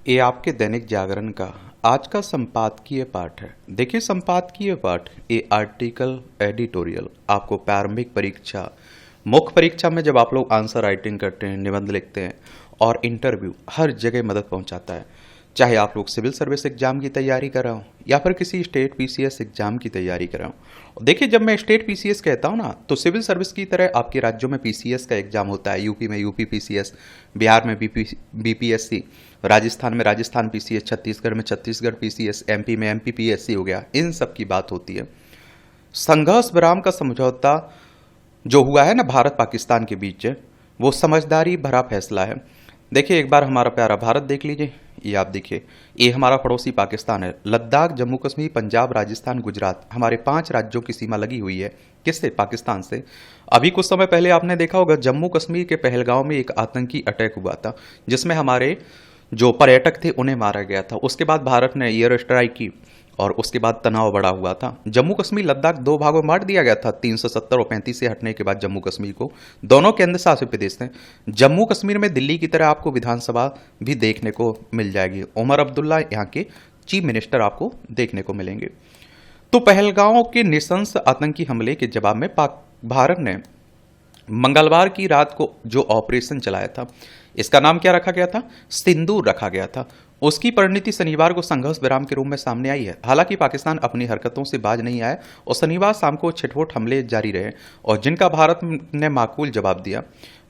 ये आपके दैनिक जागरण का आज का संपादकीय पाठ है। देखिए, संपादकीय पाठ ये आर्टिकल एडिटोरियल आपको प्रारंभिक परीक्षा, मुख्य परीक्षा में जब आप लोग आंसर राइटिंग करते हैं, निबंध लिखते हैं और इंटरव्यू, हर जगह मदद पहुंचाता है। चाहे आप लोग सिविल सर्विस एग्जाम की तैयारी कर रहे हो या फिर किसी स्टेट पीसीएस एग्जाम की तैयारी कर रहे हो। देखिए, जब मैं स्टेट पीसीएस कहता हूँ ना, तो सिविल सर्विस की तरह आपके राज्यों में पीसीएस का एग्जाम होता है। यूपी में यूपी पीसीएस, बिहार में बीपीएससी, राजस्थान में राजस्थान पीसीएस, छत्तीसगढ़ में छत्तीसगढ़ पीसीएस, एमपी में एमपी पीएससी हो गया। इन सब की बात होती है। संघर्ष विराम का समझौता जो हुआ है ना भारत पाकिस्तान के बीच, वो समझदारी भरा फैसला है। देखिए, एक बार हमारा प्यारा भारत देख लीजिए। ये आप देखिए, ये हमारा पड़ोसी पाकिस्तान है। लद्दाख, जम्मू कश्मीर, पंजाब, राजस्थान, गुजरात, हमारे 5 राज्यों की सीमा लगी हुई है। किससे? पाकिस्तान से। अभी कुछ समय पहले आपने देखा होगा, जम्मू कश्मीर के पहलगांव में एक आतंकी अटैक हुआ था, जिसमें हमारे जो पर्यटक थे उन्हें मारा गया था। उसके बाद भारत ने एयर स्ट्राइक की और उसके बाद तनाव बढ़ा हुआ था। जम्मू कश्मीर, लद्दाख 2 भागों में बांट दिया गया था। 370 और 35 से हटने के बाद जम्मू कश्मीर को, दोनों केंद्र शासित प्रदेश थे। जम्मू कश्मीर में दिल्ली की तरह आपको विधानसभा भी देखने को मिल जाएगी। उमर अब्दुल्ला यहाँ के चीफ मिनिस्टर आपको देखने को मिलेंगे। तो पहलगांव के नृशंस आतंकी हमले के जवाब में भारत ने मंगलवार की रात को जो ऑपरेशन चलाया था, इसका नाम क्या रखा गया था? सिंदूर रखा गया था। उसकी परिणति शनिवार को संघर्ष विराम के रूप में सामने आई है। हालांकि पाकिस्तान अपनी हरकतों से बाज नहीं आया और शनिवार शाम को छिटपुट हमले जारी रहे और जिनका भारत ने माकूल जवाब दिया।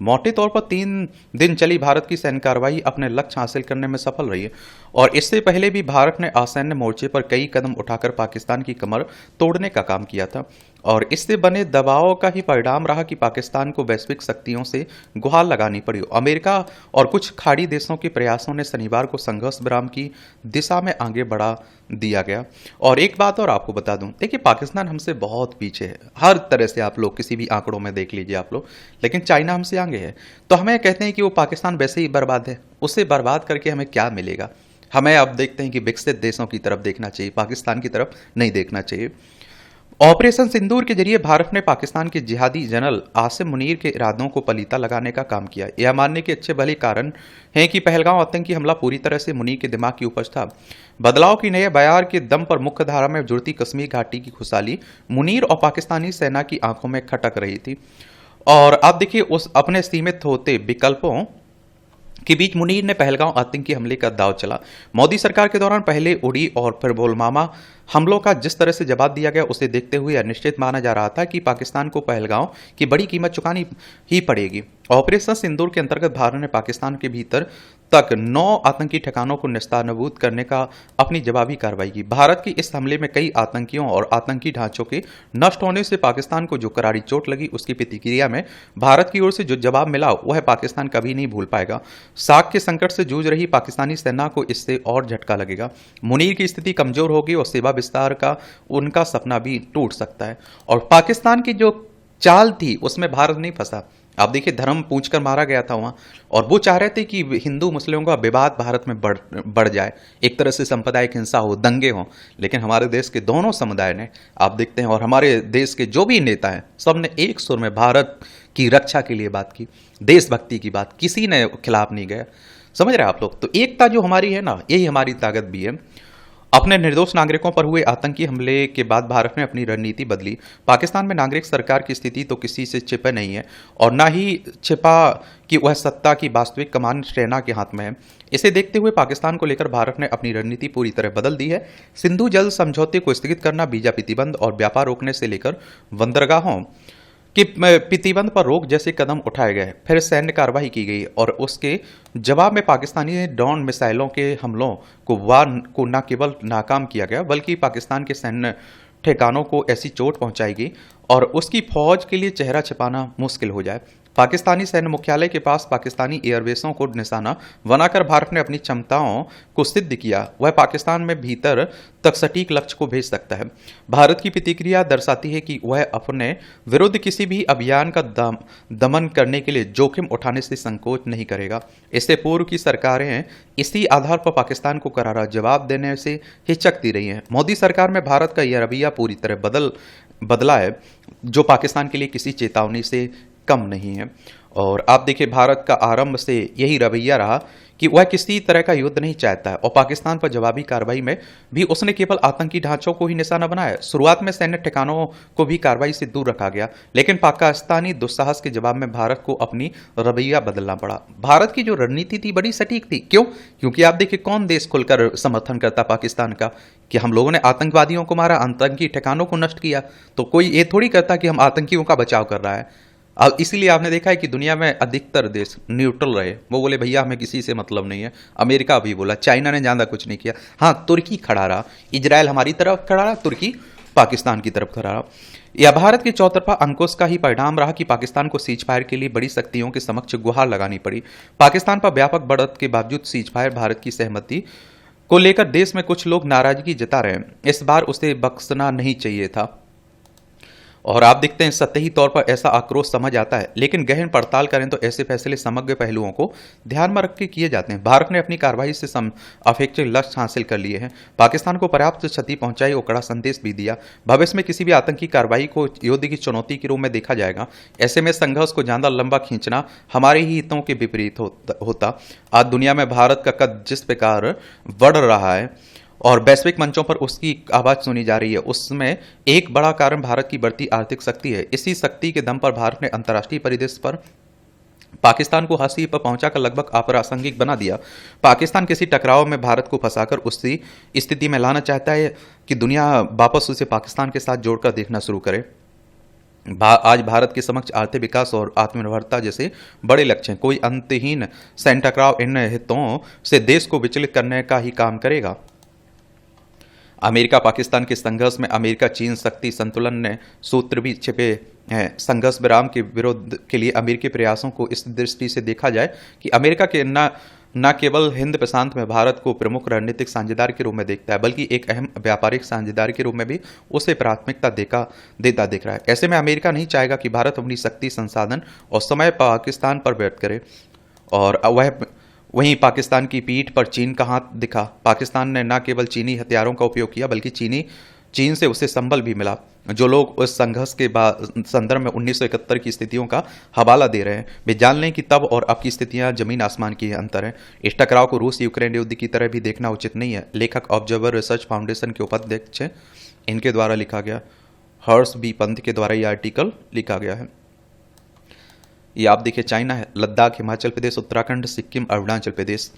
मोटे तौर पर 3 दिन चली भारत की सैन्य कार्रवाई अपने लक्ष्य हासिल करने में सफल रही है और इससे पहले भी भारत ने असैन्य मोर्चे पर कई कदम उठाकर पाकिस्तान की कमर तोड़ने का काम किया था और इससे बने दबाव का ही परिणाम रहा कि पाकिस्तान को वैश्विक शक्तियों से गुहार लगानी पड़ी। अमेरिका और कुछ खाड़ी देशों के प्रयासों ने शनिवार को संघर्ष विराम की दिशा में आगे बढ़ा दिया गया। और एक बात और आपको बता दूं, देखिए, पाकिस्तान हमसे बहुत पीछे है हर तरह से। आप लोग किसी भी आंकड़ों में देख लीजिए आप लोग, लेकिन चाइना हमसे आगे है। तो हमें कहते हैं कि वो पाकिस्तान वैसे ही बर्बाद है, उसे बर्बाद करके हमें क्या मिलेगा? हमें अब देखते हैं कि विकसित देशों की तरफ देखना चाहिए, पाकिस्तान की तरफ नहीं देखना चाहिए। ऑपरेशन सिंदूर के जरिए भारत ने पाकिस्तान के जिहादी जनरल आसिम मुनीर के इरादों को पलीता लगाने का काम किया। यह मानने के अच्छे भले कारण हैं कि पहलगांव आतंकी हमला पूरी तरह से मुनीर के दिमाग की उपज था। बदलाव की नए बयार के दम पर मुख्य धारा में जुड़ती कश्मीर घाटी की खुशहाली मुनीर और पाकिस्तानी सेना की आंखों में खटक रही थी। और आप देखिए, उस अपने सीमित होते विकल्पों के बीच मुनीर ने पहलगांव आतंकी हमले का दांव चला। मोदी सरकार के दौरान पहले उड़ी और फिर पुलवामा हमलों का जिस तरह से जवाब दिया गया, उसे देखते हुए अनिश्चित माना जा रहा था कि पाकिस्तान को पहलगांव की बड़ी कीमत चुकानी ही पड़ेगी। ऑपरेशन सिंदूर के अंतर्गत भारत ने पाकिस्तान के भीतर तक 9 आतंकी ठिकानों को निस्तारनबूद करने का अपनी जवाबी कार्रवाई की। भारत की इस हमले में कई आतंकियों और आतंकी ढांचों के नष्ट होने से पाकिस्तान को जो करारी चोट लगी, उसकी प्रतिक्रिया में भारत की ओर से जो जवाब मिला, वह पाकिस्तान कभी नहीं भूल पाएगा। साख के संकट से जूझ रही पाकिस्तानी सेना को इससे और झटका लगेगा। मुनीर की स्थिति कमजोर होगी और सेवा विस्तार का उनका सपना भी टूट सकता है। और पाकिस्तान की जो चाल थी, उसमें भारत नहीं फंसा। आप देखिए, धर्म पूछकर मारा गया था वहां, और वो चाह रहे थे कि हिंदू मुस्लिमों का विवाद भारत में बढ़ जाए, एक तरह से सांप्रदायिक हिंसा हो, दंगे हों। लेकिन हमारे देश के दोनों समुदाय ने, आप देखते हैं, और हमारे देश के जो भी नेता हैं, सबने एक सुर में भारत की रक्षा के लिए बात की, देशभक्ति की बात, किसी ने खिलाफ नहीं गया। समझ रहे हैं आप लोग? तो एकता जो हमारी है ना, यही हमारी ताकत भी है। अपने निर्दोष नागरिकों पर हुए आतंकी हमले के बाद भारत ने अपनी रणनीति बदली। पाकिस्तान में नागरिक सरकार की स्थिति तो किसी से छिपे नहीं है और न ही छिपा कि वह सत्ता की वास्तविक कमान सेना के हाथ में है। इसे देखते हुए पाकिस्तान को लेकर भारत ने अपनी रणनीति पूरी तरह बदल दी है। सिंधु जल समझौते को स्थगित करना, वीजा प्रतिबंध और व्यापार रोकने से लेकर बंदरगाहों कि प्रतिबंध पर रोक जैसे कदम उठाए गए। फिर सैन्य कार्रवाई की गई और उसके जवाब में पाकिस्तानी ड्रोन मिसाइलों के हमलों को न केवल नाकाम किया गया, बल्कि पाकिस्तान के सैन्य ठिकानों को ऐसी चोट पहुंचाई गई और उसकी फौज के लिए चेहरा छिपाना मुश्किल हो जाए। पाकिस्तानी सैन्य मुख्यालय के पास पाकिस्तानी एयरबेसों को निशाना बनाकर भारत ने अपनी क्षमताओं को सिद्ध किया। वह पाकिस्तान में भीतर तक सटीक लक्ष्य को भेज सकता है। भारत की प्रतिक्रिया दर्शाती है कि वह अपने विरुद्ध किसी भी अभियान का दमन करने के लिए जोखिम उठाने से संकोच नहीं करेगा। इससे पूर्व की सरकारें इसी आधार पर पाकिस्तान को करारा जवाब देने से हिचकती रही हैं। मोदी सरकार में भारत का यह रवैया पूरी तरह बदला है, जो पाकिस्तान के लिए किसी चेतावनी से कम नहीं है। और आप देखिए, भारत का आरंभ से यही रवैया रहा कि वह किसी तरह का युद्ध नहीं चाहता है और पाकिस्तान पर जवाबी कार्रवाई में भी उसने केवल आतंकी ढांचों को ही निशाना बनाया। शुरुआत में सैन्य ठिकानों को भी कार्रवाई से दूर रखा गया, लेकिन पाकिस्तानी दुस्साहस के जवाब में भारत को अपनी रवैया बदलना पड़ा। भारत की जो रणनीति थी बड़ी सटीक थी। क्यों? क्योंकि आप देखिए कौन देश खुलकर समर्थन करता पाकिस्तान का कि हम लोगों ने आतंकवादियों को मारा, आतंकी ठिकानों को नष्ट किया। तो कोई ये थोड़ी करता कि हम आतंकियों का बचाव कर रहा है। अब इसीलिए आपने देखा है कि दुनिया में अधिकतर देश न्यूट्रल रहे, वो बोले भैया हमें किसी से मतलब नहीं है। अमेरिका भी बोला, चाइना ने ज्यादा कुछ नहीं किया। हाँ, तुर्की खड़ा रहा, इजराइल हमारी तरफ खड़ा रहा, तुर्की पाकिस्तान की तरफ खड़ा रहा। यह भारत की चौतरफा अंकुश का ही परिणाम रहा कि पाकिस्तान को सीज फायर के लिए बड़ी शक्तियों के समक्ष गुहार लगानी पड़ी। पाकिस्तान पर व्यापक बढ़त के बावजूद सीज फायर भारत की सहमति को लेकर देश में कुछ लोग नाराजगी जता रहे हैं। इस बार उसे बख्शना नहीं चाहिए था और आप देखते हैं सतही तौर पर ऐसा आक्रोश समझ आता है, लेकिन गहन पड़ताल करें तो ऐसे फैसले समग्र पहलुओं को ध्यान में रख के किए जाते हैं। भारत ने अपनी कार्रवाई से अपेक्षित लक्ष्य हासिल कर लिए हैं, पाकिस्तान को पर्याप्त क्षति पहुंचाई और कड़ा संदेश भी दिया। भविष्य में किसी भी आतंकी कार्रवाई को युद्ध की चुनौती के रूप में देखा जाएगा। ऐसे में संघर्ष को ज्यादा लंबा खींचना हमारे ही हितों के विपरीत होता। आज दुनिया में भारत का कद जिस प्रकार बढ़ रहा है और वैश्विक मंचों पर उसकी आवाज सुनी जा रही है, उसमें एक बड़ा कारण भारत की बढ़ती आर्थिक शक्ति है। इसी शक्ति के दम पर भारत ने अंतर्राष्ट्रीय परिदृश्य पर पाकिस्तान को हंसी पर पहुंचाकर लगभग अप्रासंगिक बना दिया। पाकिस्तान किसी टकराव में भारत को फंसाकर उसी स्थिति में लाना चाहता है कि दुनिया वापस उसे पाकिस्तान के साथ जोड़कर देखना शुरू करे। आज भारत के समक्ष आर्थिक विकास और आत्मनिर्भरता जैसे बड़े लक्ष्य हैं। कोई अंतहीन सैन्य टकराव इन हितों से देश को विचलित करने का ही काम करेगा। अमेरिका पाकिस्तान के संघर्ष में अमेरिका चीन शक्ति संतुलन ने सूत्र भी छिपे हैं। संघर्ष विराम के विरोध के लिए अमेरिकी प्रयासों को इस दृष्टि से देखा जाए कि अमेरिका के न केवल हिंद प्रशांत में भारत को प्रमुख रणनीतिक साझेदार के रूप में देखता है, बल्कि एक अहम व्यापारिक साझेदार के रूप में भी उसे प्राथमिकता देता दिख रहा है। ऐसे में अमेरिका नहीं चाहेगा कि भारत अपनी शक्ति, संसाधन और समय पाकिस्तान पर व्यर्थ करे और वहीं पाकिस्तान की पीठ पर चीन का हाथ दिखा। पाकिस्तान ने न केवल चीनी हथियारों का उपयोग किया, बल्कि चीन से उसे संबल भी मिला। जो लोग उस संघर्ष के संदर्भ में 1971 की स्थितियों का हवाला दे रहे हैं, वे जान लें कि तब और अब की स्थितियां जमीन आसमान की अंतर है। इस टकराव को रूस यूक्रेन युद्ध की तरह भी देखना उचित नहीं है। लेखक ऑब्जर्वर रिसर्च फाउंडेशन के उपाध्यक्ष इनके द्वारा लिखा गया, हर्ष बी पंत के द्वारा यह आर्टिकल लिखा गया है। ये आप देखिए चाइना है, लद्दाख, हिमाचल प्रदेश, उत्तराखंड, सिक्किम, अरुणाचल प्रदेश,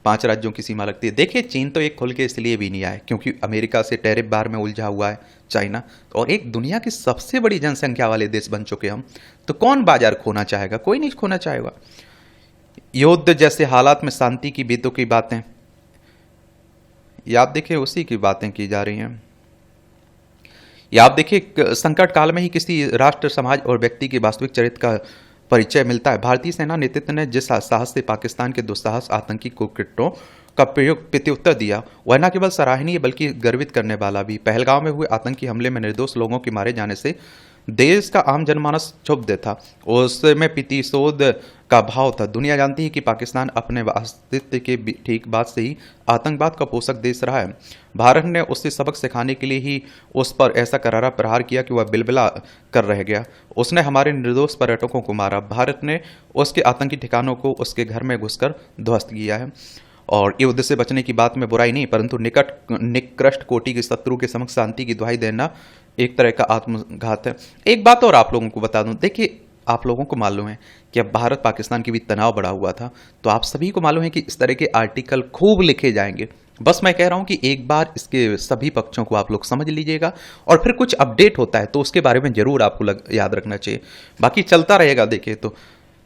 5 राज्यों की सीमा लगती है। देखिए चीन तो एक खुल के इसलिए भी नहीं आया क्योंकि अमेरिका से टैरिफ बार में उलझा हुआ है चाइना, और एक दुनिया की सबसे बड़ी जनसंख्या वाले देश बन चुके हम, तो कौन बाजार खोना चाहेगा? कोई नहीं खोना चाहेगा। युद्ध जैसे हालात में शांति की बीतों की बातें, ये आप देखिए उसी की बातें की जा रही हैं। या आप देखिए संकट काल में ही किसी राष्ट्र, समाज और व्यक्ति के वास्तविक चरित्र का परिचय मिलता है। भारतीय सेना नेतृत्व ने जिस साहस से पाकिस्तान के दुस्साहस आतंकी कुकृत्यों का प्रत्युत्तर दिया, वह न केवल सराहनीय बल्कि गर्वित करने वाला भी। पहलगांव में हुए आतंकी हमले में निर्दोष लोगों के मारे जाने से देश का आम जनमानस क्षुब्ध था, उसमें प्रतिशोध का भाव था। दुनिया जानती है कि पाकिस्तान अपने अस्तित्व के ठीक बाद से ही आतंकवाद का पोषक देश रहा है। भारत ने उससे सबक सिखाने के लिए ही उस पर ऐसा करारा प्रहार किया कि वह बिलबिला कर रह गया। उसने हमारे निर्दोष पर्यटकों को मारा। भारत ने उसके आतंकी ठिकानों को उसके घर में घुसकर ध्वस्त किया है। और युद्ध से बचने की बात में बुराई नहीं, परंतु निकृष्ट कोटि के शत्रु के समक्ष शांति की दुहाई देना एक तरह का आत्मघात है। एक बात और आप लोगों को बता दूं, देखिए आप लोगों को मालूम है कि अब भारत पाकिस्तान के बीच तनाव बढ़ा हुआ था, तो आप सभी को मालूम है कि इस तरह के आर्टिकल खूब लिखे जाएंगे। बस मैं कह रहा हूं कि एक बार इसके सभी पक्षों को आप लोग समझ लीजिएगा, और फिर कुछ अपडेट होता है तो उसके बारे में जरूर आपको याद रखना चाहिए। बाकी चलता रहेगा। देखिए तो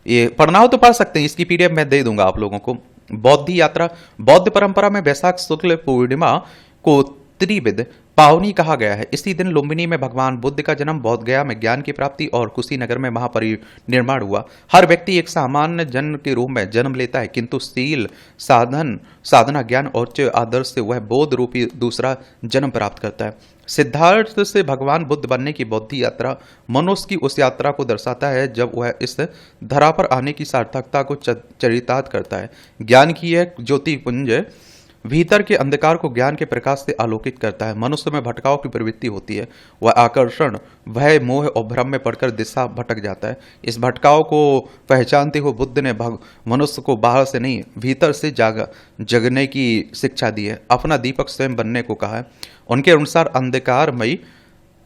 ये पढ़ना हो तो पढ़ सकते हैं, इसकी पीडीएफ मैं दे दूंगा आप लोगों को। बौद्ध यात्रा, बौद्ध परंपरा में वैशाख शुक्ल पूर्णिमा को त्रिविध पावनी कहा गया है। इसी दिन लुम्बिनी में भगवान बुद्ध का जन्म, बोध गया में ज्ञान की प्राप्ति और कुशीनगर में महापरिनिर्वाण हुआ। हर व्यक्ति एक सामान्य जन के रूप में जन्म लेता है, किंतु शील, साधना, ज्ञान और उच्च आदर्श से वह बोध रूपी दूसरा जन्म प्राप्त करता है। सिद्धार्थ से भगवान बुद्ध बनने की बौद्ध यात्रा मनुष्य की उस यात्रा को दर्शाता है जब वह इस धरा पर आने की सार्थकता को चरितार्थ करता है। ज्ञान की यह ज्योतिपुंज भीतर के अंधकार को ज्ञान के प्रकाश से आलोकित करता है। मनुष्य में भटकाव की प्रवृत्ति होती है, वह आकर्षण, भय, मोह और भ्रम में पड़कर दिशा भटक जाता है। इस भटकाव को पहचानते हुए बुद्ध ने मनुष्य को बाहर से नहीं भीतर से जगने की शिक्षा दी है, अपना दीपक स्वयं बनने को कहा है। उनके अनुसार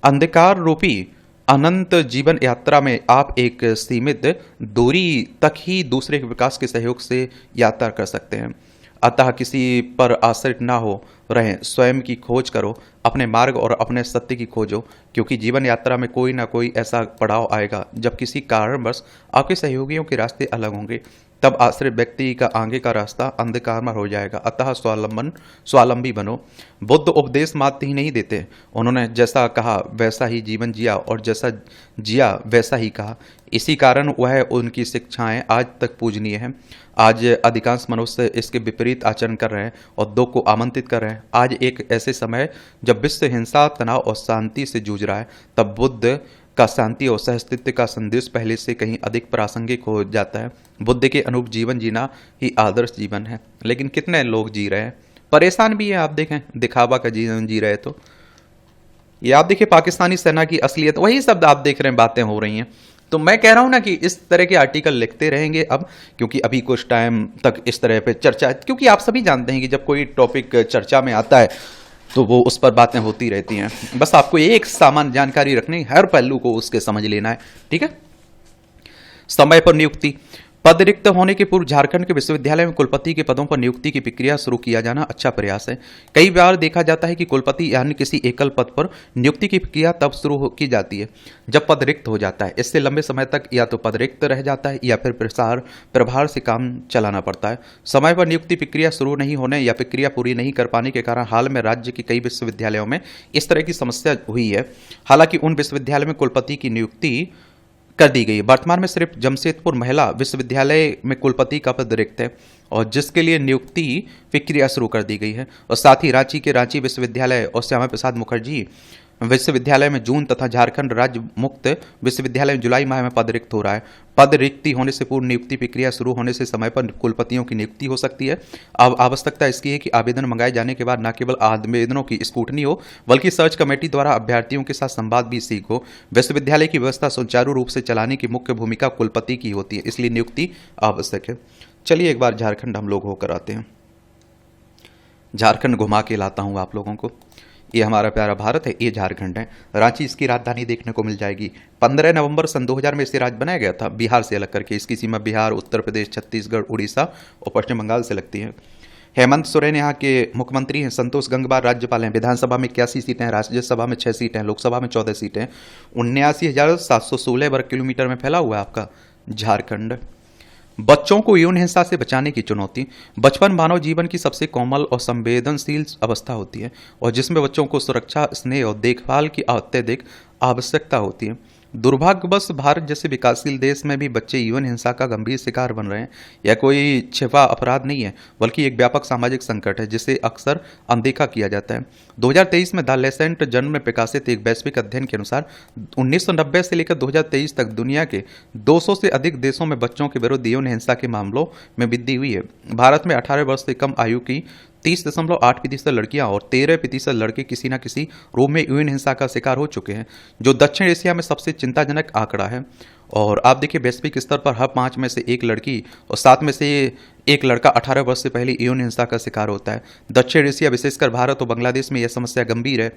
अंधकार रूपी अनंत जीवन यात्रा में आप एक सीमित दूरी तक ही दूसरे के विकास के सहयोग से यात्रा कर सकते हैं। अतः किसी पर आश्रित ना हो रहें, स्वयं की खोज करो, अपने मार्ग और अपने सत्य की खोजो, क्योंकि जीवन यात्रा में कोई ना कोई ऐसा पड़ाव आएगा जब किसी कारणवश आपके सहयोगियों के रास्ते अलग होंगे। तब आश्रित व्यक्ति का आगे का रास्ता अंधकारमय हो जाएगा। अतः स्वावलंबी बनो। बुद्ध उपदेश मात्र ही नहीं देते, उन्होंने जैसा कहा वैसा ही जीवन जिया और जैसा जिया वैसा ही कहा। इसी कारण वह उनकी शिक्षाएं आज तक पूजनीय हैं। आज अधिकांश मनुष्य इसके विपरीत आचरण कर रहे हैं और दुख को आमंत्रित कर रहे हैं। आज एक ऐसे समय जब विश्व हिंसा, तनाव और शांति से जूझ रहा है, तब बुद्ध का शांति और सहअस्तित्व का संदेश पहले से कहीं अधिक प्रासंगिक हो जाता है। बुद्ध के अनुरूप जीवन जीना ही आदर्श जीवन है, लेकिन कितने लोग जी रहे हैं, परेशान भी है। आप देखें, दिखावा का जीवन जी रहे। तो ये आप देखिए पाकिस्तानी सेना की असलियत, वही शब्द आप देख रहे हैं, बातें हो रही हैं। तो मैं कह रहा हूं ना कि इस तरह के आर्टिकल लिखते रहेंगे अब, क्योंकि अभी कुछ टाइम तक इस तरह पे चर्चा, क्योंकि आप सभी जानते हैं कि जब कोई टॉपिक चर्चा में आता है तो वो उस पर बातें होती रहती हैं। बस आपको एक सामान्य जानकारी रखनी, हर पहलू को उसके समझ लेना है, ठीक है। समय पर नियुक्ति। पद रिक्त होने के पूर्व झारखंड के विश्वविद्यालय में कुलपति के पदों पर नियुक्ति की प्रक्रिया शुरू किया जाना अच्छा प्रयास है। कई बार देखा जाता है कि कुलपति यानी किसी एकल पद पर नियुक्ति की प्रक्रिया तब शुरू की जाती है जब पद रिक्त हो जाता है। इससे लंबे समय तक या तो पद रिक्त रह जाता है या फिर प्रभार से काम चलाना पड़ता है। समय पर नियुक्ति प्रक्रिया शुरू नहीं होने या प्रक्रिया पूरी नहीं कर पाने के कारण हाल में राज्य के कई विश्वविद्यालयों में इस तरह की समस्या हुई है। हालांकि उन विश्वविद्यालय में कुलपति की नियुक्ति कर दी गई। वर्तमान में सिर्फ जमशेदपुर महिला विश्वविद्यालय में कुलपति का पद रिक्त है और जिसके लिए नियुक्ति प्रक्रिया शुरू कर दी गई है। और साथ ही रांची के रांची विश्वविद्यालय और श्यामा प्रसाद मुखर्जी विश्वविद्यालय में जून तथा झारखंड राज्य मुक्त विश्वविद्यालय में जुलाई माह में पद रिक्त हो रहा है। पद रिक्ति होने से पूर्व नियुक्ति प्रक्रिया शुरू होने से समय पर कुलपतियों की नियुक्ति हो सकती है। अब आवश्यकता इसकी है कि आवेदन मंगाए जाने के बाद न केवल आवेदनों की स्क्रूटनी हो, बल्कि सर्च कमेटी द्वारा अभ्यर्थियों के साथ संवाद भी सीखो। विश्वविद्यालय की व्यवस्था सुचारू रूप से चलाने की मुख्य भूमिका कुलपति की होती है, इसलिए नियुक्ति आवश्यक है। चलिए एक बार झारखंड हम लोग होकर आते हैं। झारखंड घुमा के लाता हूँ आप लोगों को। ये हमारा प्यारा भारत है, ये झारखंड है। रांची इसकी राजधानी देखने को मिल जाएगी। 15 नवंबर सन 2000 में इसे राज्य बनाया गया था, बिहार से अलग करके। इसकी सीमा बिहार, उत्तर प्रदेश, छत्तीसगढ़, उड़ीसा और पश्चिम बंगाल से लगती है। हेमंत सोरेन यहाँ के मुख्यमंत्री हैं। संतोष गंगवार राज्यपाल हैं। विधानसभा में 81 सीटें हैं, राज्यसभा में 6 सीटें हैं, लोकसभा में 14 सीटें हैं। 79,716 वर्ग किलोमीटर में फैला हुआ है आपका झारखंड। बच्चों को यौन हिंसा से बचाने की चुनौती। बचपन मानव जीवन की सबसे कोमल और संवेदनशील अवस्था होती है और जिसमें बच्चों को सुरक्षा, स्नेह और देखभाल की अत्यधिक आवश्यकता होती है। दुर्भाग्यवश भारत जैसे विकासशील देश में भी बच्चे यौन हिंसा का गंभीर शिकार बन रहे हैं। यह कोई छिपा अपराध नहीं है, बल्कि एक व्यापक सामाजिक संकट है जिसे अक्सर अनदेखा किया जाता है। 2023 में द लेसेंट जर्नल में प्रकाशित एक वैश्विक अध्ययन के अनुसार 1990 से लेकर 2023 तक दुनिया के 200 से अधिक देशों में बच्चों के विरुद्ध यौन हिंसा के मामलों में वृद्धि हुई है। भारत में 18 वर्ष से कम आयु की 30.8% लड़कियां और 13% लड़के किसी न किसी रूप में यौन हिंसा का शिकार हो चुके हैं, जो दक्षिण एशिया में सबसे चिंताजनक आंकड़ा है। और आप देखिए वैश्विक स्तर पर हर 5 में से एक लड़की और 7 में से एक लड़का 18 वर्ष से पहले यौन हिंसा का शिकार होता है। दक्षिण एशिया विशेषकर भारत और बांग्लादेश में यह समस्या गंभीर है।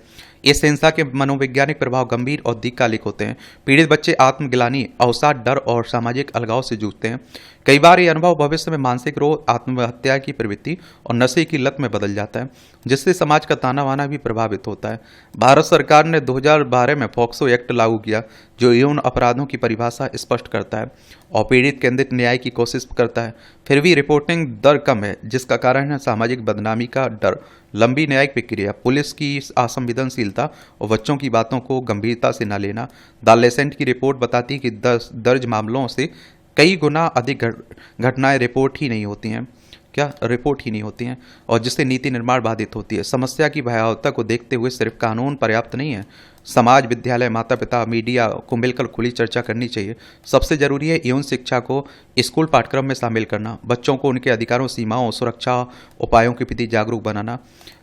इस हिंसा के मनोवैज्ञानिक प्रभाव गंभीर और दीर्घकालिक होते हैं। पीड़ित बच्चे आत्मग्लानि, अवसाद, डर और सामाजिक अलगाव से जूझते हैं। कई बार ये अनुभव भविष्य में मानसिक रोग, आत्महत्या की प्रवृत्ति और नशे की लत में बदल जाता है, जिससे समाज का ताना बाना भी प्रभावित होता है। भारत सरकार ने 2012 में पॉक्सो एक्ट लागू किया, जो यौन अपराधों की परिभाषा स्पष्ट करता है और पीड़ित केंद्रित न्याय की कोशिश करता है। फिर भी रिपोर्टिंग दर कम है, जिसका कारण है सामाजिक बदनामी का डर, लंबी न्यायिक प्रक्रिया, पुलिस की असंवेदनशीलता और बच्चों की बातों को गंभीरता से न लेना। द लेसेंट की रिपोर्ट बताती है कि दर्ज मामलों से कई गुना अधिक घटनाएं रिपोर्ट ही नहीं होती हैं और जिससे नीति निर्माण बाधित होती है। समस्या की भयावहता को देखते हुए सिर्फ कानून पर्याप्त नहीं है, समाज, विद्यालय, माता पिता, मीडिया को मिलकर खुली चर्चा करनी चाहिए। सबसे जरूरी है यौन शिक्षा को स्कूल पाठ्यक्रम में शामिल करना, बच्चों को उनके अधिकारों, सीमाओं, सुरक्षा उपायों के प्रति जागरूक बनाना।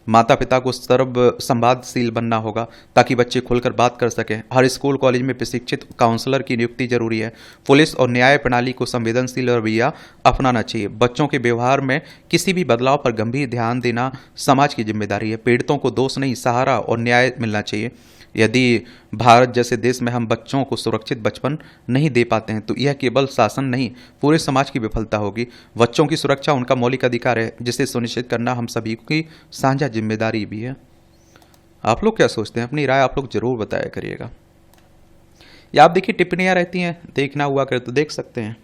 माता पिता को सर्व संवादशील बनना होगा ताकि बच्चे खुलकर बात कर सकें। हर स्कूल कॉलेज में प्रशिक्षित काउंसलर की नियुक्ति जरूरी है। पुलिस और न्याय प्रणाली को संवेदनशील रवैया अपनाना चाहिए। बच्चों के व्यवहार में किसी भी बदलाव पर गंभीर ध्यान देना समाज की जिम्मेदारी है। पीड़ितों को दोष नहीं, सहारा और न्याय मिलना चाहिए। यदि भारत जैसे देश में हम बच्चों को सुरक्षित बचपन नहीं दे पाते हैं तो यह केवल शासन नहीं, पूरे समाज की विफलता होगी। बच्चों की सुरक्षा उनका मौलिक अधिकार है जिसे सुनिश्चित करना हम सभी की साझा जिम्मेदारी भी है। आप लोग क्या सोचते हैं? अपनी राय आप लोग जरूर बताया करिएगा। या आप देखिए टिप्पणियां रहती हैं, देखना हुआ करे तो देख सकते हैं।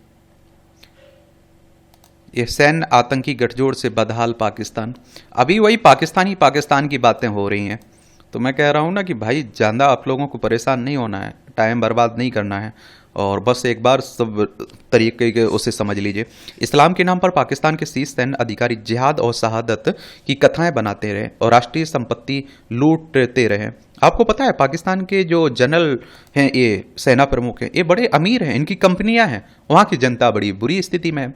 ये सैन्य आतंकी गठजोड़ से बदहाल पाकिस्तान, अभी वही पाकिस्तान की बातें हो रही हैं। तो मैं कह रहा हूँ ना कि भाई ज़्यादा आप लोगों को परेशान नहीं होना है, टाइम बर्बाद नहीं करना है, और बस एक बार सब तरीके के उसे समझ लीजिए। इस्लाम के नाम पर पाकिस्तान के शीर्ष सैन्य अधिकारी जिहाद और शहादत की कथाएं बनाते रहे और राष्ट्रीय संपत्ति लूटते रहे। आपको पता है पाकिस्तान के जो जनरल हैं, ये सेना प्रमुख हैं, ये बड़े अमीर हैं, इनकी कंपनियां हैं, वहाँ की जनता बड़ी बुरी स्थिति में है।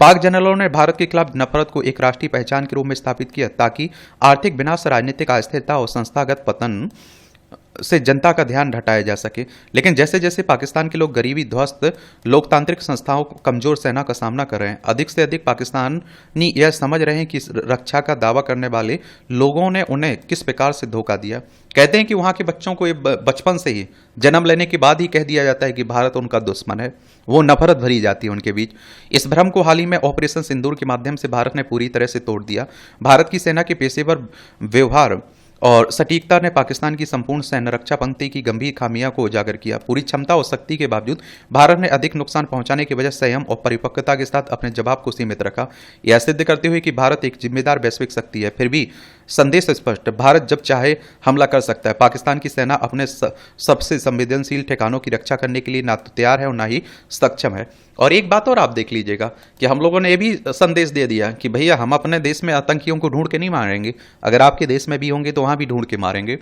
पाक जनरलों ने भारत के खिलाफ नफरत को एक राष्ट्रीय पहचान के रूप में स्थापित किया ताकि आर्थिक विनाश, राजनीतिक अस्थिरता और संस्थागत पतन से जनता का ध्यान हटाया जा सके। लेकिन जैसे जैसे पाकिस्तान के लोग गरीबी, ध्वस्त लोकतांत्रिक संस्थाओं, कमजोर सेना का सामना कर रहे हैं, अधिक से अधिक पाकिस्तानी यह समझ रहे हैं कि रक्षा का दावा करने वाले लोगों ने उन्हें किस प्रकार से धोखा दिया। कहते हैं कि वहां के बच्चों को बचपन से ही, जन्म लेने के बाद ही कह दिया जाता है कि भारत उनका दुश्मन है, वो नफरत भरी जाती है उनके बीच। इस भ्रम को हाल ही में ऑपरेशन सिंदूर के माध्यम से भारत ने पूरी तरह से तोड़ दिया। भारत की सेना के पेशेवर व्यवहार और सटीकता ने पाकिस्तान की संपूर्ण सैन्य रक्षा पंक्ति की गंभीर खामियां को उजागर किया। पूरी क्षमता और शक्ति के बावजूद भारत ने अधिक नुकसान पहुंचाने की वजह संयम और परिपक्वता के साथ अपने जवाब को सीमित रखा, यह सिद्ध करते हुए कि भारत एक जिम्मेदार वैश्विक शक्ति है। फिर भी संदेश स्पष्ट, भारत जब चाहे हमला कर सकता है। पाकिस्तान की सेना अपने सबसे संवेदनशील ठिकानों की रक्षा करने के लिए ना तो तैयार है और ना ही सक्षम है। और एक बात और आप देख लीजिएगा कि हम लोगों ने ये भी संदेश दे दिया कि भैया हम अपने देश में आतंकियों को ढूंढ के नहीं मारेंगे, अगर आपके देश में भी होंगे तो वहां भी ढूंढ के मारेंगे।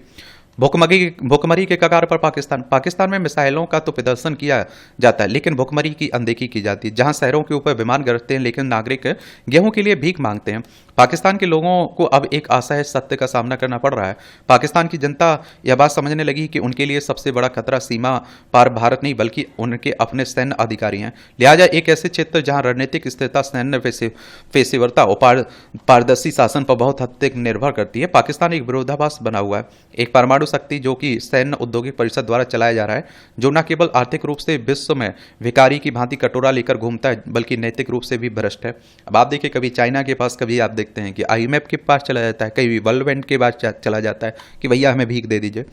भुखमरी के कगार पर पाकिस्तान में मिसाइलों का तो प्रदर्शन किया जाता है लेकिन भुखमरी की अनदेखी की जाती है। जहां शहरों के ऊपर विमान गरजते हैं लेकिन नागरिक गेहूं के लिए भीख मांगते हैं। पाकिस्तान के लोगों को अब एक असहज सत्य का सामना करना पड़ रहा है। पाकिस्तान की जनता यह बात समझने लगी कि उनके लिए सबसे बड़ा खतरा सीमा पार भारत नहीं बल्कि उनके अपने सैन्य अधिकारी हैं। लिहाजा एक ऐसे क्षेत्र जहां रणनीतिक स्थिरता, सैन्य पेशेवरता और पारदर्शी शासन पर बहुत हद तक निर्भर करती है, पाकिस्तान एक विरोधाभास बना हुआ है। एक परमाणु शक्ति जो कि सैन्य औद्योगिक परिषद द्वारा चलाया जा रहा है, जो न केवल आर्थिक रूप से विश्व में भिखारी की भांति कटोरा लेकर घूमता है बल्कि नैतिक रूप से भी भ्रष्ट है। अब आप देखिए कभी चाइना के पास, कभी आप देखते हैं कि आईएमएफ के पास चला जाता है, कभी वर्ल्ड बैंक के पास चला जाता है कि भैया हमें भीख दे दीजिए।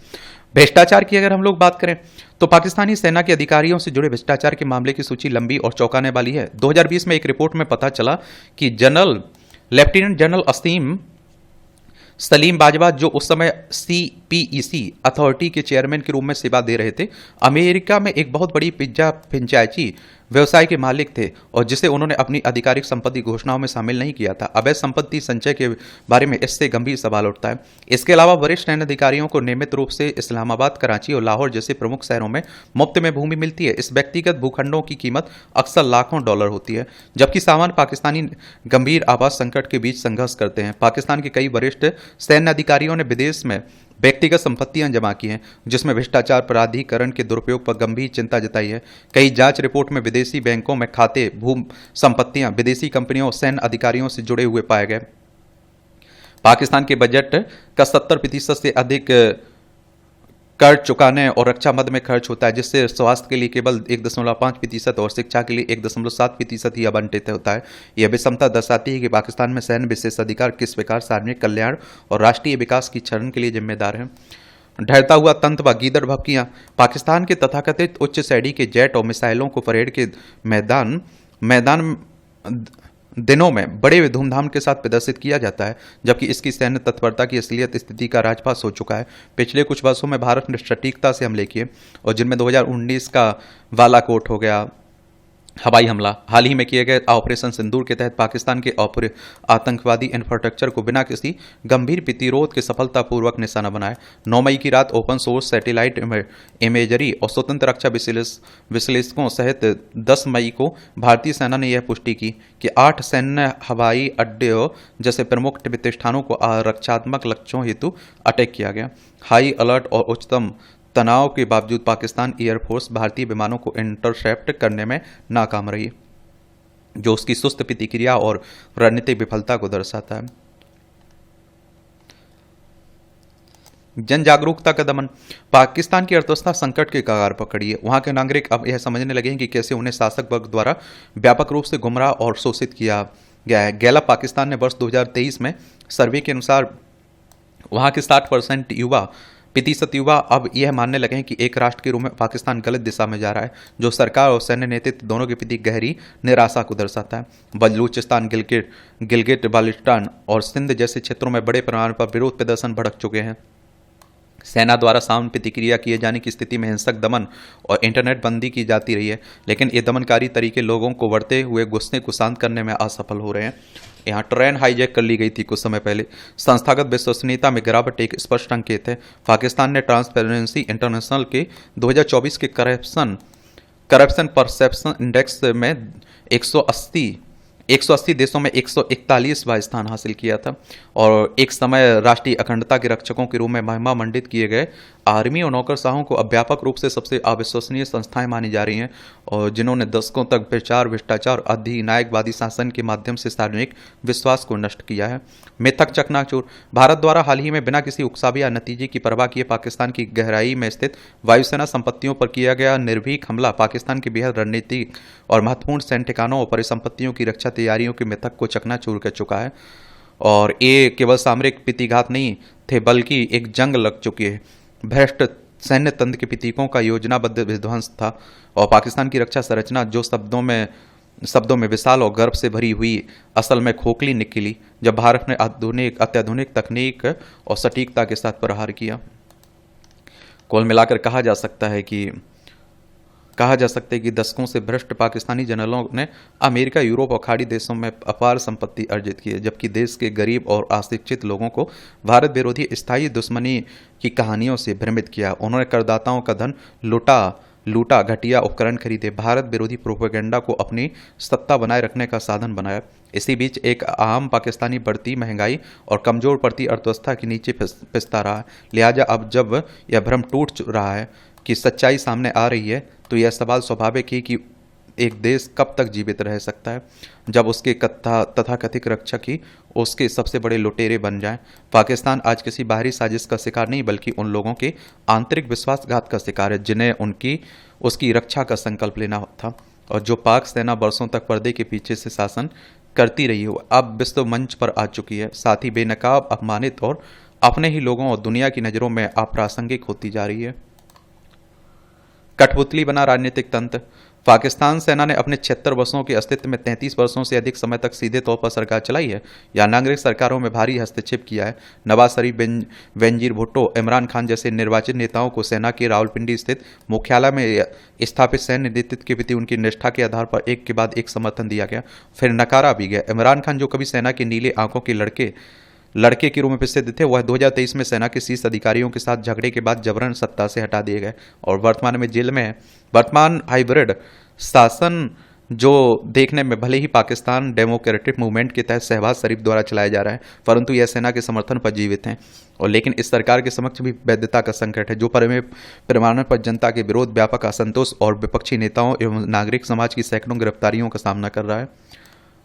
भ्रष्टाचार की अगर हम लोग बात करें तो पाकिस्तानी सेना के अधिकारियों से जुड़े भ्रष्टाचार के मामले की सूची लंबी और चौंकाने वाली है। 2020 में एक रिपोर्ट में पता चला कि लेफ्टिनेंट जनरल असीम सलीम बाजवा, जो उस समय सीपीईसी अथॉरिटी के चेयरमैन के रूप में सेवा दे रहे थे, अमेरिका में एक बहुत बड़ी पिज्जा फ्रेंचाइजी व्यवसाय के मालिक थे और जिसे उन्होंने अपनी आधिकारिक संपत्ति घोषणाओं में शामिल नहीं किया था। अवैध संपत्ति संचय के बारे में इससे गंभीर सवाल उठता है। इसके अलावा वरिष्ठ सैन्य अधिकारियों को नियमित रूप से इस्लामाबाद, कराची और लाहौर जैसे प्रमुख शहरों में मुफ्त में भूमि मिलती है। इस व्यक्तिगत भूखंडों की कीमत अक्सर लाखों डॉलर होती है, जबकि सामान्य पाकिस्तानी गंभीर आवास संकट के बीच संघर्ष करते हैं। पाकिस्तान के कई वरिष्ठ सैन्य अधिकारियों ने विदेश में व्यक्तिगत संपत्तियां जमा की हैं, जिसमें भ्रष्टाचार, प्राधिकरण के दुरुपयोग पर गंभीर चिंता जताई है। कई जांच रिपोर्ट में विदेशी बैंकों में खाते, भू संपत्तियां विदेशी कंपनियों और सैन्य अधिकारियों से जुड़े हुए पाए गए। पाकिस्तान के बजट का 70% से अधिक कर्ज चुकाने और रक्षा मद में खर्च होता है, जिससे स्वास्थ्य के लिए केवल 1.5% और शिक्षा के लिए 1.7% ही आवंटित होता है। यह विषमता दर्शाती है कि पाकिस्तान में सैन्य विशेषाधिकार किस प्रकार सार्वजनिक कल्याण और राष्ट्रीय विकास की क्षरण के लिए जिम्मेदार है। ढहता हुआ तंत्र व गीदड़ भपकियां, पाकिस्तान के तथाकथित उच्च श्रेणी के जेट और मिसाइलों को परेड के मैदान दिनों में बड़े धूमधाम के साथ प्रदर्शित किया जाता है, जबकि इसकी सैन्य तत्परता की असलियत स्थिति का राजपास हो चुका है। पिछले कुछ वर्षों में भारत ने सटीकता से हमले किए और जिनमें 2019 का बालाकोट हो गया, हवाई हमला। हाल ही में किए गए ऑपरेशन सिंदूर के तहत पाकिस्तान के आतंकवादी इंफ्रास्ट्रक्चर को बिना किसी गंभीर प्रतिरोध के सफलतापूर्वक निशाना बनाया। 9 मई की रात ओपन सोर्स सैटेलाइट इमेजरी और स्वतंत्र रक्षा विश्लेषकों सहित 10 मई को भारतीय सेना ने यह पुष्टि की कि 8 सैन्य हवाई अड्डों जैसे प्रमुख प्रतिष्ठानों को आरक्षात्मक लक्ष्यों हेतु अटैक किया गया। हाई अलर्ट और उच्चतम तनाव के बावजूद पाकिस्तान एयरफोर्स भारतीय विमानों को इंटरसेप्ट करने में नाकाम रही, जो उसकी सुस्त प्रतिक्रिया और रणनीतिक विफलता को दर्शाता है। जन जागरूकता का दमन। पाकिस्तान की अर्थव्यवस्था संकट के कगार पर खड़ी है। वहां के नागरिक अब यह समझने लगे हैं कि कैसे उन्हें शासक वर्ग द्वारा व्यापक रूप से गुमराह और शोषित किया गया है। गैलप पाकिस्तान ने वर्ष 2023 में सर्वे के अनुसार वहां के 60% प्रतिशत युवा अब यह मानने लगे हैं कि एक राष्ट्र के रूप में पाकिस्तान गलत दिशा में जा रहा है, जो सरकार और सैन्य नेतृत्व दोनों के प्रति गहरी निराशा को दर्शाता है। बलूचिस्तान, गिलगिट बाल्टिस्तान और सिंध जैसे क्षेत्रों में बड़े पैमाने पर विरोध प्रदर्शन भड़क चुके हैं। सेना द्वारा सामूहिक प्रतिक्रिया किए जाने की स्थिति में हिंसक दमन और इंटरनेट बंदी की जाती रही है, लेकिन ये दमनकारी तरीके लोगों को बढ़ते हुए गुस्से को शांत करने में असफल हो रहे हैं। यहाँ ट्रेन हाईजैक कर ली गई थी कुछ समय पहले। संस्थागत विश्वसनीयता में गिरावट एक स्पष्ट संकेत है। पाकिस्तान ने ट्रांसपेरेंसी इंटरनेशनल के 2024 के करप्शन परसेप्शन इंडेक्स में 180 देशों में 141वां स्थान हासिल किया था और एक समय राष्ट्रीय अखंडता के रक्षकों के रूप में महिमा मंडित किए गए आर्मी और नौकरशाहों को अब व्यापक रूप से सबसे अविश्वसनीय संस्थाएं मानी जा रही हैं, और जिन्होंने दशकों तक प्रचार भ्रष्टाचार अधिनायकवादी शासन के माध्यम से सार्वजनिक विश्वास को नष्ट किया है। मिथक चकनाचूर। भारत द्वारा हाल ही में बिना किसी उकसावे या नतीजे की परवाह किए पाकिस्तान की गहराई में स्थित वायुसेना संपत्तियों पर किया गया निर्भीक हमला पाकिस्तान की बेहद रणनीतिक और महत्वपूर्ण सैन्य ठिकानों और परिसंपत्तियों की रक्षा तैयारियों के मिथक को चकनाचूर कर चुका है। और ये केवल सामरिक प्रतिघात नहीं थे, बल्कि एक जंग लग चुकी है। भ्रष्ट सैन्य तंत्र के प्रतीकों का योजनाबद्ध विध्वंस था और पाकिस्तान की रक्षा संरचना जो शब्दों में विशाल और गर्व से भरी हुई असल में खोखली निकली जब भारत ने अत्याधुनिक तकनीक और सटीकता के साथ प्रहार किया। कुल मिलाकर कहा जा सकता है कि दशकों से भ्रष्ट पाकिस्तानी जनरलों ने अमेरिका, यूरोप और खाड़ी देशों में अपार संपत्ति अर्जित की है, जबकि देश के गरीब और अशिक्षित लोगों को भारत विरोधी स्थायी दुश्मनी की कहानियों से भ्रमित किया। उन्होंने करदाताओं का धन लूटा, घटिया उपकरण खरीदे, भारत विरोधी प्रोपेगेंडा को अपनी सत्ता बनाए रखने का साधन बनाया। इसी बीच एक आम पाकिस्तानी बढ़ती महंगाई और कमजोर पड़ती अर्थव्यवस्था के नीचे पिसता रहा है। लिहाजा अब जब यह भ्रम टूट रहा है कि सच्चाई सामने आ रही है, तो यह सवाल स्वाभाविक है कि एक देश कब तक जीवित रह सकता है जब उसके तथाकथित रक्षक ही उसके सबसे बड़े लुटेरे बन जाएं। पाकिस्तान आज किसी बाहरी साजिश का शिकार नहीं, बल्कि उन लोगों के आंतरिक विश्वासघात का शिकार है जिन्हें उसकी रक्षा का संकल्प लेना था, और जो पाक सेना वर्षों तक पर्दे के पीछे से शासन करती रही हो अब विश्व मंच पर आ चुकी है, साथ ही बेनकाब, अपमानित और अपने ही लोगों और दुनिया की नज़रों में अप्रासंगिक होती जा रही है। कठपुतली बना राजनीतिक तंत्र। पाकिस्तान सेना ने अपने 76 वर्षों के अस्तित्व में 33 वर्षों से अधिक समय तक सीधे तौर पर सरकार चलाई है या नागरिक सरकारों में भारी हस्तक्षेप किया है। नवाज शरीफ, बेनजीर भुट्टो, इमरान खान जैसे निर्वाचित नेताओं को सेना के रावलपिंडी स्थित मुख्यालय में स्थापित सैन्य नेतृत्व के प्रति उनकी निष्ठा के आधार पर एक के बाद एक समर्थन दिया गया, फिर नकारा भी गया। इमरान खान, जो कभी सेना के नीले आंखों के लड़के के रूप में प्रसिद्ध थे, वह 2023 में सेना के शीर्ष अधिकारियों के साथ झगड़े के बाद जबरन सत्ता से हटा दिए गए और वर्तमान में जेल में है। वर्तमान हाइब्रिड शासन जो देखने में भले ही पाकिस्तान डेमोक्रेटिक मूवमेंट के तहत शहबाज शरीफ द्वारा चलाया जा रहा है, परंतु यह सेना के समर्थन पर जीवित हैं और लेकिन इस सरकार के समक्ष भी वैधता का संकट है, जो पैमाने पर जनता के विरोध, व्यापक असंतोष और विपक्षी नेताओं एवं नागरिक समाज की सैकड़ों गिरफ्तारियों का सामना कर रहा है।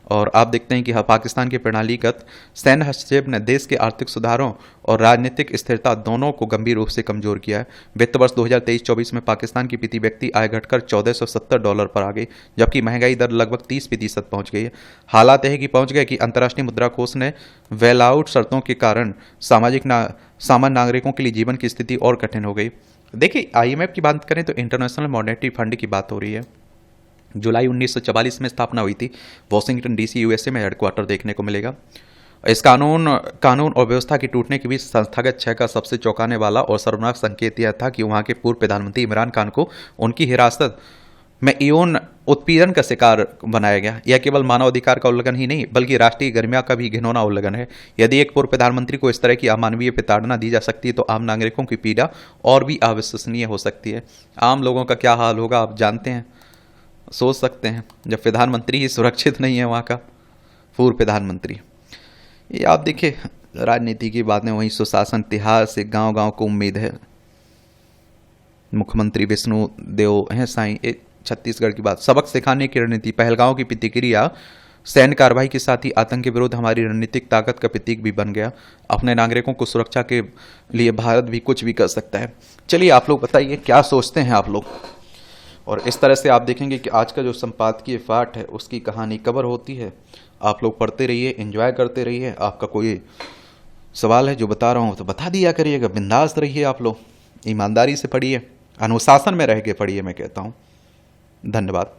और आप देखते हैं कि पाकिस्तान के प्रणालीगत सैन्य हस्तक्षेप ने देश के आर्थिक सुधारों और राजनीतिक स्थिरता दोनों को गंभीर रूप से कमजोर किया है। वित्त वर्ष 2023-24 में पाकिस्तान की प्रति व्यक्ति आय घटकर $1470 पर आ गई, जबकि महंगाई दर लगभग 30% पहुंच गई है। हालात यह कि पहुंच गए कि अंतर्राष्ट्रीय मुद्रा कोष ने वेल आउट शर्तों के कारण सामान्य नागरिकों के लिए जीवन की स्थिति और कठिन हो गई। देखिए, IMF की बात करें तो इंटरनेशनल मॉनेटरी फंड की बात हो रही है। जुलाई 1944 में स्थापना हुई थी। वॉशिंगटन DC USA में हेडक्वार्टर देखने को मिलेगा। इस कानून और व्यवस्था की टूटने के बीच संस्थागत क्षय का सबसे चौंकाने वाला और शर्मनाक संकेत यह था कि वहां के पूर्व प्रधानमंत्री इमरान खान को उनकी हिरासत में यौन उत्पीड़न का शिकार बनाया गया। यह केवल मानवाधिकार का उल्लंघन ही नहीं बल्कि राष्ट्रीय गरिमा का भी घिनौना उल्लंघन है। यदि एक पूर्व प्रधानमंत्री को इस तरह की अमानवीय प्रताड़ना दी जा सकती है तो आम नागरिकों की पीड़ा और भी अविश्वसनीय हो सकती है। आम लोगों का क्या हाल होगा आप जानते हैं, सोच सकते हैं, जब प्रधानमंत्री ही सुरक्षित नहीं है, वहाँ का पूर्व प्रधानमंत्री। ये आप देखिए, राजनीति की बातें, वहीं सुशासन तिहार से गांव गांव को उम्मीद है। मुख्यमंत्री विष्णु देव हैं साईं, ये छत्तीसगढ़ की बात। सबक सिखाने की रणनीति, पहलगांव की प्रतिक्रिया सैन्य कार्रवाई के साथ ही आतंक के विरुद्ध हमारी रणनीतिक ताकत का प्रतीक भी बन गया। अपने नागरिकों को सुरक्षा के लिए भारत भी कुछ भी कर सकता है। चलिए आप लोग बताइए क्या सोचते हैं आप लोग। और इस तरह से आप देखेंगे कि आज का जो संपादकीय पाठ है उसकी कहानी कवर होती है। आप लोग पढ़ते रहिए, एंजॉय करते रहिए। आपका कोई सवाल है जो बता रहा हूँ तो बता दिया करिएगा। बिंदास रहिए, आप लोग ईमानदारी से पढ़िए, अनुशासन में रह के पढ़िए, मैं कहता हूँ। धन्यवाद।